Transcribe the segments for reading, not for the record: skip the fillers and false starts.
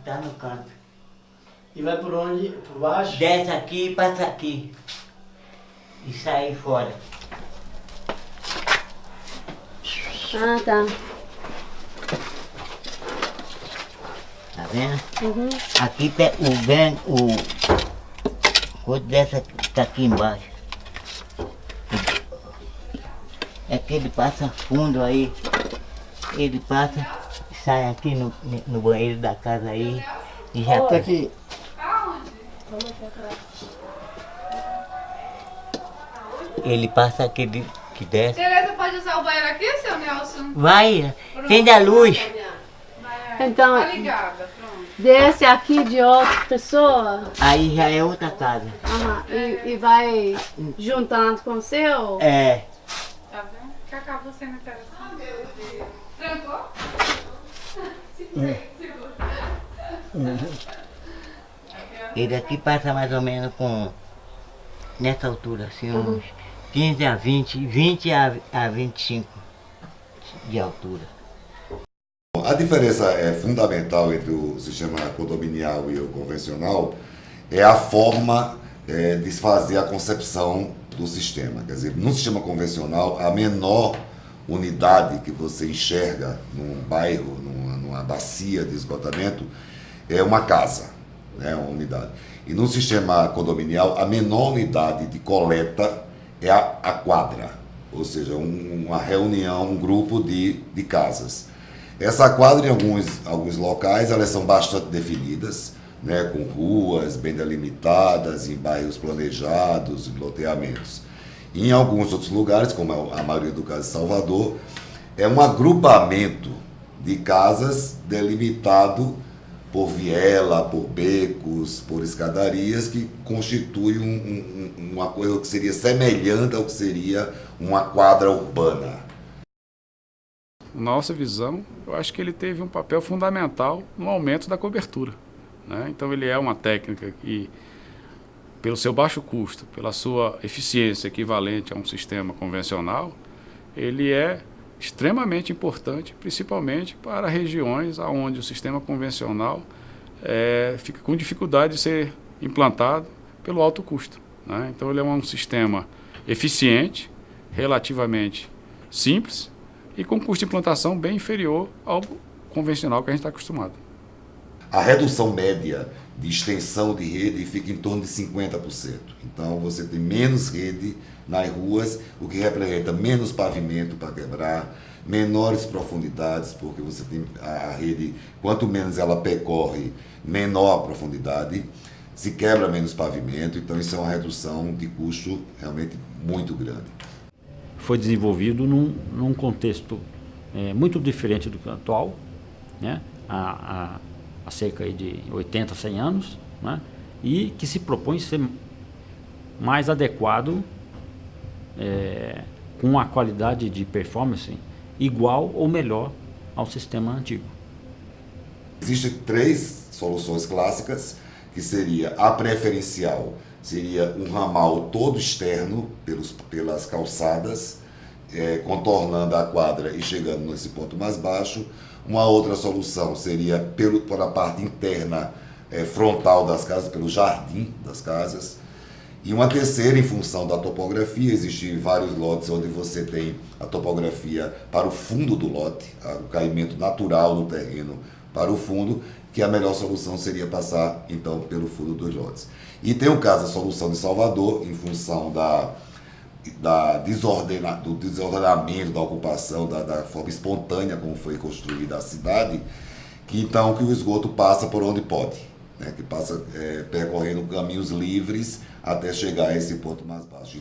Tá no canto. E vai por onde? Por baixo? Desce aqui e passa aqui. E sai fora. Ah, tá. Tá vendo? Uhum. Aqui tem o coisa dessa que tá aqui embaixo. É que ele passa fundo aí. Ele passa, sai aqui no banheiro da casa aí e já Tá aqui. ele passa aquele que desce. Tereza, pode usar o banheiro aqui, seu Nelson? Vai, acende a luz. Então, Tá ligada, pronto. desce aqui de outra pessoa Aí já é outra casa. e vai juntando com o seu. É, Tá vendo? Que acabou sendo interessante. Trancou? ele aqui passa mais ou menos nessa altura, assim, uns 15 a 20 a 25 de altura. A diferença fundamental entre o sistema condominial e o convencional é a forma de se fazer a concepção do sistema. Quer dizer, no sistema convencional, a menor unidade que você enxerga num bairro, numa bacia de esgotamento, é uma casa, né, uma unidade. E no sistema condominial, a menor unidade de coleta é a quadra, ou seja, uma reunião, um grupo de casas. Essa quadra, em alguns locais, elas são bastante definidas, né, com ruas bem delimitadas, em bairros planejados, em loteamentos. Em alguns outros lugares, como a maioria do caso de Salvador, é um agrupamento de casas delimitado por viela, por becos, por escadarias, que constitui uma coisa que seria semelhante ao que seria uma quadra urbana. Nossa visão, eu acho que ele teve um papel fundamental no aumento da cobertura, né? Então ele é uma técnica que, pelo seu baixo custo, pela sua eficiência equivalente a um sistema convencional, ele é extremamente importante, principalmente para regiões onde o sistema convencional fica com dificuldade de ser implantado pelo alto custo, né? Então ele é um sistema eficiente, relativamente simples e com custo de implantação bem inferior ao convencional que a gente está acostumado. A redução média de extensão de rede fica em torno de 50%. Então você tem menos rede nas ruas, o que representa menos pavimento para quebrar, menores profundidades, porque você tem a rede, quanto menos ela percorre, menor a profundidade, se quebra menos pavimento, então isso é uma redução de custo realmente muito grande. Foi desenvolvido num contexto muito diferente do atual, né? Há cerca aí de 80, 100 anos, né? E que se propõe ser mais adequado, com a qualidade de performance igual ou melhor ao sistema antigo. Existem 3 soluções clássicas, que seria a preferencial, seria um ramal todo externo pelas calçadas, contornando a quadra e chegando nesse ponto mais baixo. Uma outra solução seria pela parte interna frontal das casas, pelo jardim das casas. E uma terceira, em função da topografia, existem vários lotes onde você tem a topografia para o fundo do lote, o caimento natural do terreno para o fundo, que a melhor solução seria passar, então, pelo fundo dos lotes. E tem o caso da solução de Salvador, em função do desordenamento da ocupação, da forma espontânea como foi construída a cidade, que o esgoto passa por onde pode, né? Que passa percorrendo caminhos livres até chegar a esse ponto mais baixo.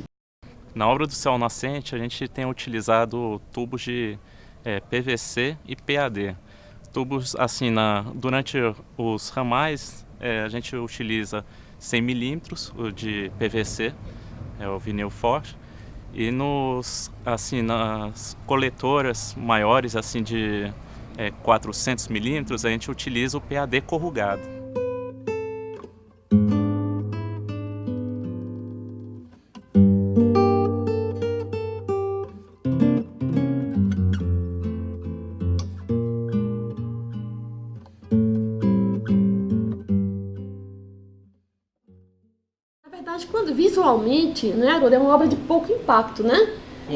Na obra do Céu Nascente, a gente tem utilizado tubos de PVC e PAD. Tubos, assim, durante os ramais, a gente utiliza 100 milímetros de PVC, o vinil forte, e nas coletoras maiores, assim, de 400 milímetros, a gente utiliza o PAD corrugado. visualmente, né, Haroldo, é uma obra de pouco impacto, né?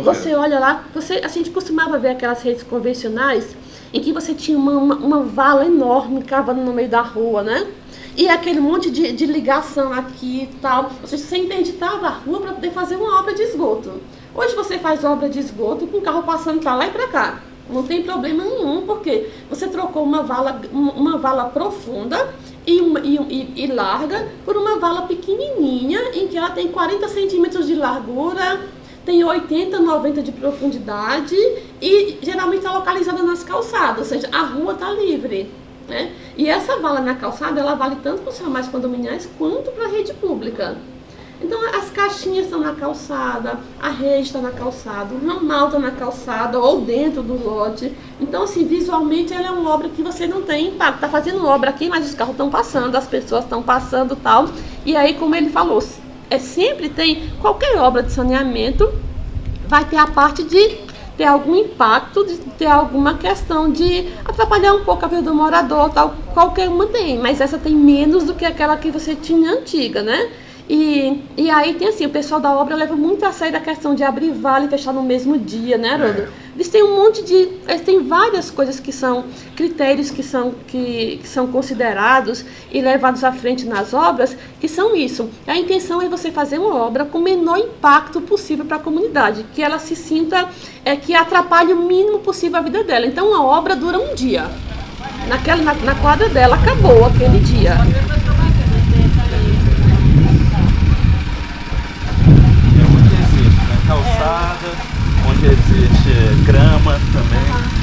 Você olha lá, a gente costumava ver aquelas redes convencionais em que você tinha uma vala enorme cavando no meio da rua, né? E aquele monte de ligação aqui e tal. Você interditava a rua para poder fazer uma obra de esgoto. Hoje você faz obra de esgoto com o carro passando para lá e para cá. Não tem problema nenhum, porque você trocou uma vala profunda e larga por uma vala pequenininha, em que ela tem 40 centímetros de largura, tem 80, 90 de profundidade e geralmente está localizada nas calçadas, ou seja, a rua está livre, né? E essa vala na calçada, ela vale tanto para os ramais condominiais quanto para a rede pública. Então as caixinhas estão na calçada, a rede está na calçada, o ramal está na calçada ou dentro do lote. Então, assim, visualmente ela é uma obra que você não tem impacto. Está fazendo obra aqui, mas os carros estão passando, as pessoas estão passando e tal. E aí, como ele falou, sempre tem, qualquer obra de saneamento vai ter a parte de ter algum impacto, de ter alguma questão de atrapalhar um pouco a vida do morador, tal. Qualquer uma tem, mas essa tem menos do que aquela que você tinha antiga, né? E aí tem assim, o pessoal da obra leva muito a sério a questão de abrir vale e fechar no mesmo dia, né, Haroldo? Eles têm eles têm várias coisas que são critérios que são considerados e levados à frente nas obras, que são isso. A intenção é você fazer uma obra com o menor impacto possível para a comunidade, que ela se sinta, que atrapalhe o mínimo possível a vida dela. Então a obra dura um dia. Na quadra dela acabou aquele dia. Calçada, onde existe grama também.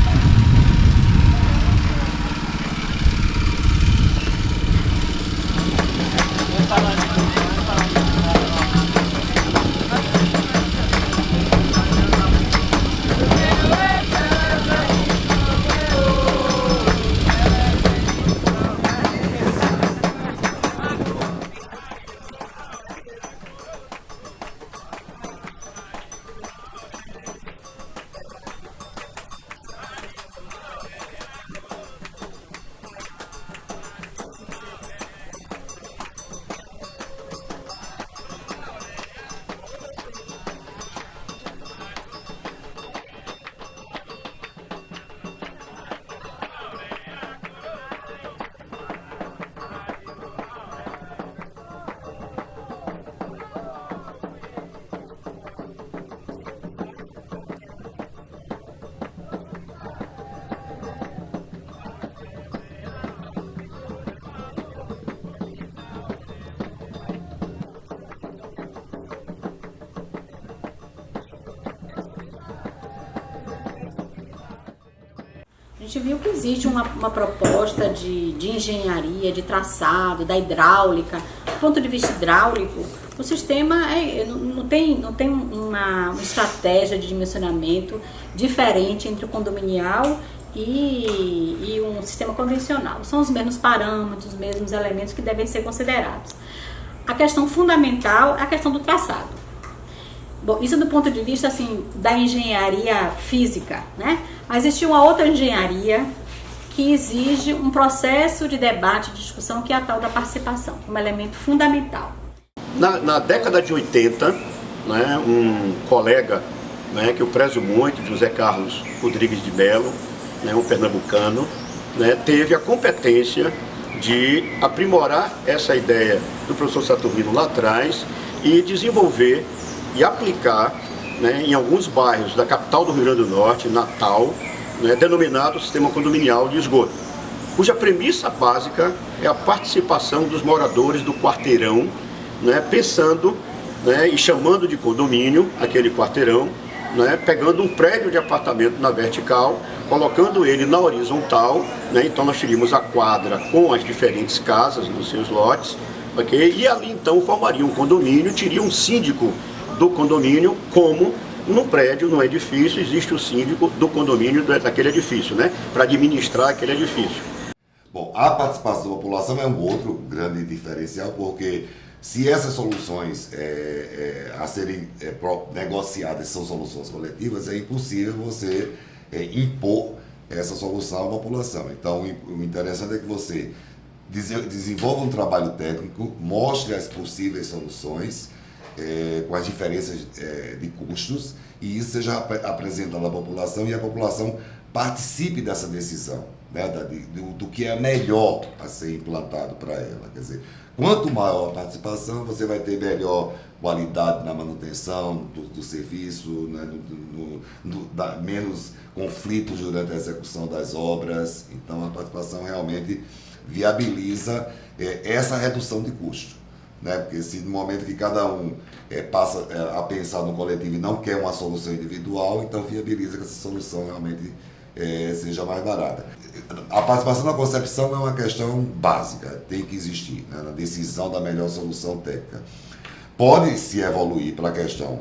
A gente viu que existe uma proposta de engenharia, de traçado, da hidráulica. Do ponto de vista hidráulico, o sistema não tem uma estratégia de dimensionamento diferente entre o condominial e um sistema convencional. São os mesmos parâmetros, os mesmos elementos que devem ser considerados. A questão fundamental é a questão do traçado. Bom, isso do ponto de vista assim, da engenharia física, né? Mas existe uma outra engenharia que exige um processo de debate, de discussão, que é a tal da participação, como elemento fundamental. Na década de 80, né, um colega, né, que eu prezo muito, José Carlos Rodrigues de Mello, né, um pernambucano, né, teve a competência de aprimorar essa ideia do professor Saturnino lá atrás e desenvolver e aplicar, né, em alguns bairros da capital do Rio Grande do Norte, Natal, né, denominado sistema condominial de esgoto, cuja premissa básica é a participação dos moradores do quarteirão, né, pensando, né, e chamando de condomínio aquele quarteirão, né, pegando um prédio de apartamento na vertical, colocando ele na horizontal, né, então nós teríamos a quadra com as diferentes casas nos seus lotes, okay? E ali então formaria um condomínio, teria um síndico do condomínio, como no prédio, no edifício, existe o síndico do condomínio daquele edifício, né, para administrar aquele edifício. Bom, a participação da população é um outro grande diferencial, porque se essas soluções a serem negociadas são soluções coletivas, é impossível você impor essa solução à população. Então, o interessante é que você desenvolva um trabalho técnico, mostre as possíveis soluções com as diferenças de custos, e isso seja apresentado à população e a população participe dessa decisão, né, do que é melhor a ser implantado para ela. Quer dizer, quanto maior a participação, você vai ter melhor qualidade na manutenção do serviço, né, menos conflitos durante a execução das obras. Então, a participação realmente viabiliza essa redução de custo. Né? Porque se no momento que cada um passa a pensar no coletivo e não quer uma solução individual, então viabiliza que essa solução realmente seja mais barata. A participação na concepção é uma questão básica, tem que existir, né, na decisão da melhor solução técnica. Pode se evoluir para a questão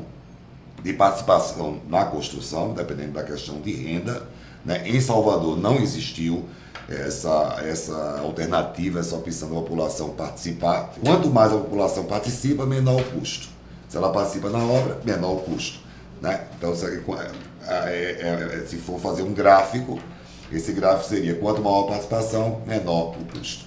de participação na construção, dependendo da questão de renda. Né? Em Salvador não existiu essa alternativa, essa opção da população participar. Quanto mais a população participa, menor o custo. Se ela participa na obra, menor o custo. Né? Então, se for fazer um gráfico, esse gráfico seria quanto maior a participação, menor o custo.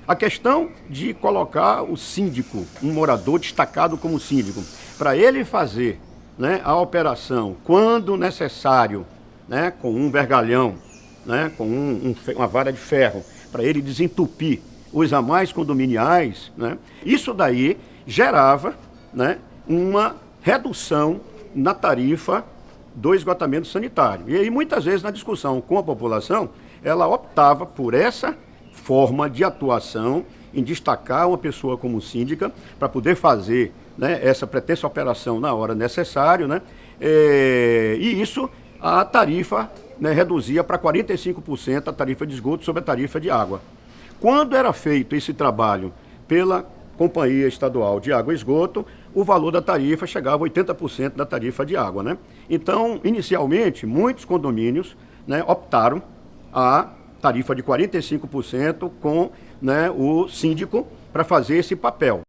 A questão de colocar o síndico, um morador destacado como síndico, para ele fazer, né, a operação quando necessário, né, com um vergalhão, né, com uma vara de ferro, para ele desentupir os ramais condominiais, né, isso daí gerava, né, uma redução na tarifa do esgotamento sanitário. E aí, muitas vezes, na discussão com a população, ela optava por essa forma de atuação em destacar uma pessoa como síndica para poder fazer, né, essa pretensa operação na hora necessária, né, e isso a tarifa, né, reduzia para 45% a tarifa de esgoto sobre a tarifa de água. Quando era feito esse trabalho pela Companhia Estadual de Água e Esgoto, o valor da tarifa chegava a 80% da tarifa de água. Né? Então, inicialmente, muitos condomínios, né, optaram a tarifa de 45% com, né, o síndico para fazer esse papel.